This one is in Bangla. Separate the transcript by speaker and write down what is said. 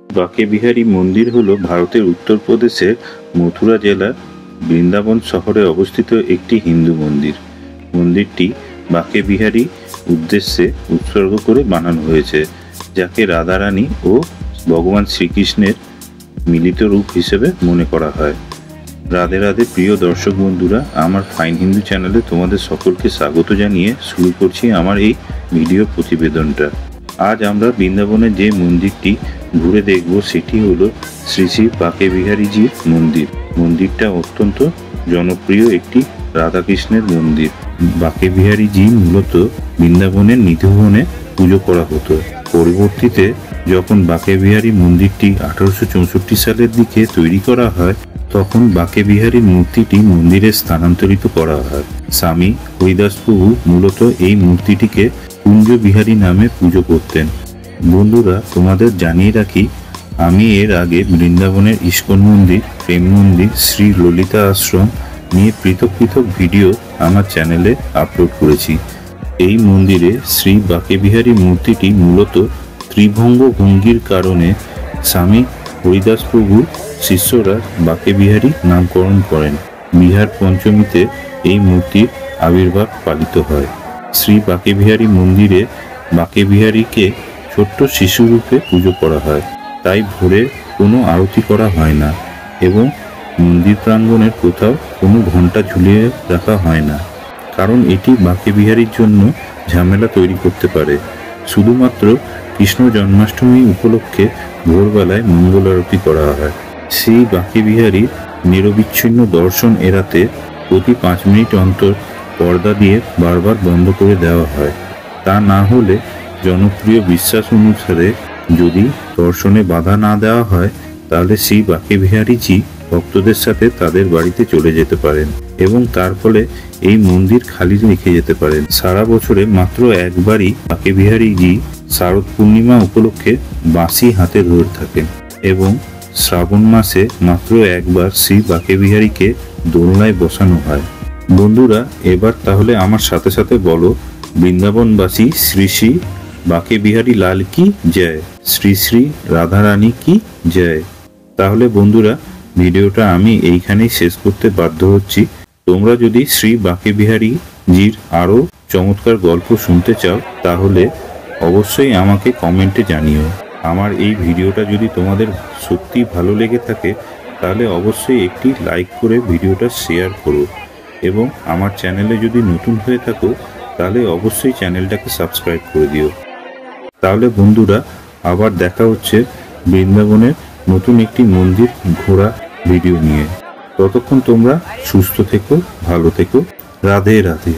Speaker 1: বাঁকে বিহারী মন্দির হল ভারতের উত্তরপ্রদেশের মথুরা জেলার বৃন্দাবন শহরে অবস্থিত একটি হিন্দু মন্দির। মন্দিরটি বাঁকে বিহারী উদ্দেশ্যে উৎসর্গ করে বানানো হয়েছে, যাকে রাধারানী ও ভগবান শ্রীকৃষ্ণের মিলিত রূপ হিসেবে মনে করা হয়। রাধে রাধে প্রিয় দর্শক বন্ধুরা, আমার ফাইন হিন্দু চ্যানেলে তোমাদের সকলকে স্বাগত জানিয়ে শুরু করছি আমার এই ভিডিও প্রতিবেদনটা। আজ আমরা বৃন্দাবনের যে মন্দিরটি ঘুরে দেখব সেটি হলো শ্রী শ্রী বাঁকে বিহারীজির মন্দির। মন্দিরটা অত্যন্ত জনপ্রিয় একটি রাধাকৃষ্ণের মন্দির। বাঁকে বিহারীজি মূলত বৃন্দাবনের নিধিবনে পুজো করা হতো। পরবর্তীতে যখন বাঁকে বিহারী মন্দিরটি 1864 সালের দিকে তৈরি করা হয়, তখন বাঁকে বিহারীর মূর্তিটি মন্দিরে স্থানান্তরিত করা হয়। স্বামী হরিদাস প্রভু মূলত এই মূর্তিটিকে কুঞ্জ বিহারী নামে পুজো করতেন। বন্ধুরা, তোমাদের জানিয়ে রাখি, আমি এর আগে বৃন্দাবনের ইস্কন মন্দির, প্রেম মন্দির, শ্রী ললিতা আশ্রম নিয়ে পৃথক পৃথক ভিডিও আমার চ্যানেলে আপলোড করেছি। এই মন্দিরে শ্রী বাঁকে বিহারী মূর্তিটি মূলত ত্রিভঙ্গ ভঙ্গির কারণে স্বামী হরিদাস প্রভুর শিষ্যরা বাঁকে বিহারী নামকরণ করেন। বিহার পঞ্চমীতে এই মূর্তির আবির্ভাব পালিত হয়। শ্রী বাঁকে বিহারী মন্দিরে বাঁকে বিহারীকে ছোট্ট শিশুরূপে পুজো করা হয়, তাই ভোরে কোনো আরতি করা হয় না এবং মন্দির প্রাঙ্গণের কোথাও কোনো ঘণ্টা ঝুলিয়ে রাখা হয় না, কারণ এটি বাঁকে বিহারীর জন্য ঝামেলা তৈরি করতে পারে। শুধুমাত্র কৃষ্ণ জন্মাষ্টমী উপলক্ষে ভোরবেলায় মঙ্গল আরতি করা হয়। সেই বাঁকে বিহারীর নিরবিচ্ছিন্ন দর্শন এড়াতে প্রতি 5 মিনিট অন্তর পর্দা দিয়ে বারবার বন্ধ করে দেওয়া হয়। তা না হলে জনপ্রিয় বিশ্বাস অনুসারে যদি দর্শনে বাধা না দেওয়া হয়, তাহলে সেই বাঁকে বিহারীজি ভক্তদের সাথে তাদের বাড়িতে চলে যেতে পারেন এবং তার ফলে এই মন্দির খালি রেখে যেতে পারেন। সারা বছরে মাত্র একবারই বাঁকে বিহারীজি শারদ পূর্ণিমা উপলক্ষে বাঁশি হাতে ধরে থাকেন এবং শ্রাবণ মাসে মাত্র একবার শ্রী বাঁকে বিহারীকে দোলনায় বসানো হয়। বন্ধুরা, এবার তাহলে আমার সাথে সাথে বলো, বৃন্দাবনবাসী শ্রী শ্রী বাঁকে বিহারী লাল কি জয়, শ্রী শ্রী রাধারানী কি জয়। তাহলে বন্ধুরা, ভিডিওটা আমি এইখানেই শেষ করতে বাধ্য হচ্ছি। তোমরা যদি শ্রী বাঁকে বিহারী জির আরও চমৎকার গল্প শুনতে চাও, তাহলে অবশ্যই আমাকে কমেন্টে জানিও। আমার এই ভিডিওটা যদি তোমাদের সত্যি ভালো লেগে থাকে, তাহলে অবশ্যই একটি লাইক করে ভিডিওটা শেয়ার করো এবং আমার চ্যানেলে যদি নতুন হয়ে থাকো, তাহলে অবশ্যই চ্যানেলটাকে সাবস্ক্রাইব করে দিও। তাহলে বন্ধুরা, আবার দেখা হচ্ছে বৃন্দাবনের নতুন একটি মন্দির ঘোরা ভিডিও নিয়ে। ততক্ষণ তোমরা সুস্থ থেকো, ভালো থেকো। রাধে রাধে।